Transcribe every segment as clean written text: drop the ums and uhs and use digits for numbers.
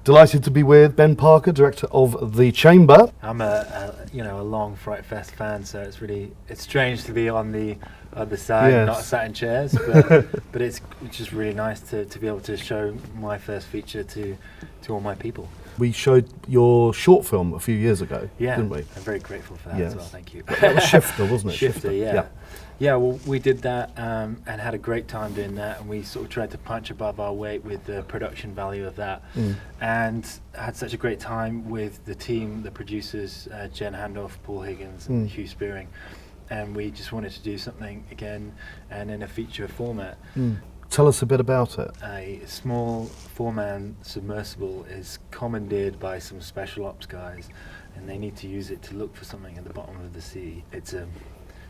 Delighted to be with Ben Parker, director of The Chamber. I'm a long FrightFest fan, so it's strange to be on the other side, Yes. not sat in chairs, but it's just really nice to be able to show my first feature to all my people. We showed your short film a few years ago, didn't we? I'm very grateful for that Yes. as well, thank you. That was Shifter, wasn't it? Shifter, yeah. Yeah, well, we did that and had a great time doing that, and we sort of tried to punch above our weight with the production value of that, and had such a great time with the team, the producers, Jen Handoff, Paul Higgins, and Hugh Spearing, and we just wanted to do something again and in a feature format. Tell us a bit about it. A small 4-man submersible is commandeered by some special ops guys, and they need to use it to look for something at the bottom of the sea. It's a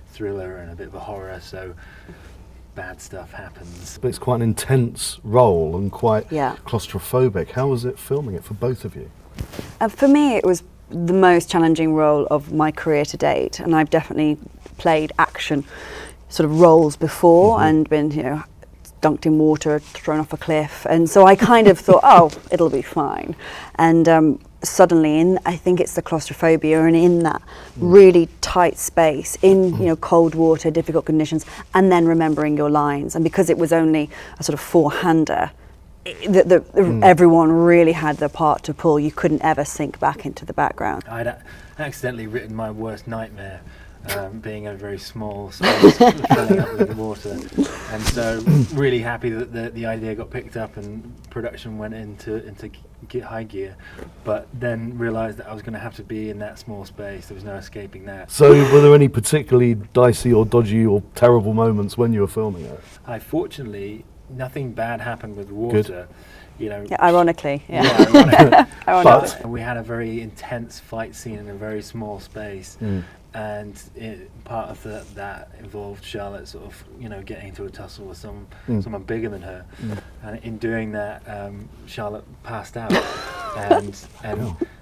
thriller and a bit of a horror, so bad stuff happens. But it's quite an intense role and quite claustrophobic. How was it filming it for both of you? For me, it was the most challenging role of my career to date, and I've definitely played action sort of roles before and been, dunked in water, thrown off a cliff, and so I kind of thought, oh, it'll be fine. And suddenly, I think it's the claustrophobia, and in that really tight space, in cold water, difficult conditions, and then remembering your lines. And because it was only a sort of four-hander, everyone really had their part to pull. You couldn't ever sink back into the background. I'd accidentally written my worst nightmare. Being in a very small space, filling up with water, and so really happy that the idea got picked up and production went into high gear, but then realised that I was going to have to be in that small space. There was no escaping that. So were there any particularly dicey or dodgy or terrible moments when you were filming it? Fortunately, nothing bad happened with water. Good. Ironically. Ironic. But we had a very intense fight scene in a very small space. And part of that involved Charlotte sort of, getting into a tussle with someone bigger than her. And in doing that, Charlotte passed out and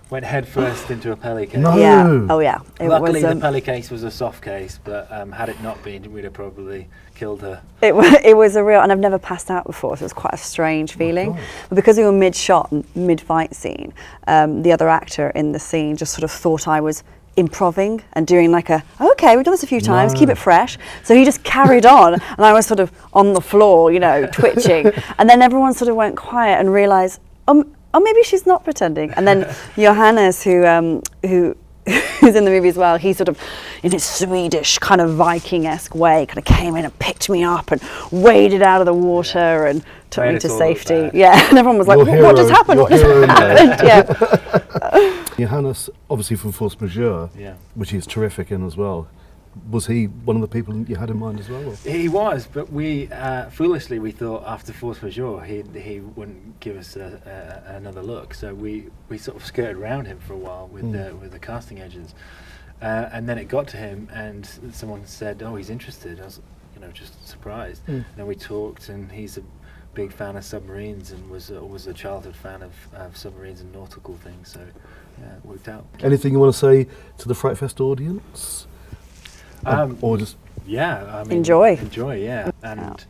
went head first into a pelly case. No. Yeah. Oh yeah. Luckily, the pelly case was a soft case, but had it not been, we'd have probably killed her. It was a real, and I've never passed out before, so it was quite a strange feeling. But because we were mid-shot, mid-fight scene, the other actor in the scene just sort of thought I was improving and doing like okay, we've done this a few times, keep it fresh. So he just carried on, and I was sort of on the floor, twitching. And then everyone sort of went quiet and realised, oh, maybe she's not pretending. And then Johannes, who's in the movie as well, he sort of, in his Swedish kind of Viking-esque way, kind of came in and picked me up and waded out of the water and took me to safety. Yeah, and everyone was like, what just happened? What just happened? Johannes, obviously from Force Majeure, which he's terrific in as well. Was he one of the people you had in mind as well? Or? He was, but we foolishly we thought after Force Majeure he wouldn't give us another look. So we sort of skirted around him for a while with the casting agents, and then it got to him, and someone said, "Oh, he's interested." I was, just surprised. And then we talked, and he's a big fan of submarines and was always a childhood fan of submarines and nautical things. So it worked out. Anything you want to say to the FrightFest audience? Or just enjoy, and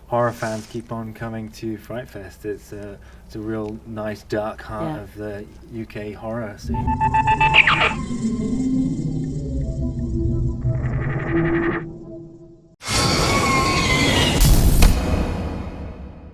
horror fans keep on coming to FrightFest. It's a real nice dark heart of the UK horror scene.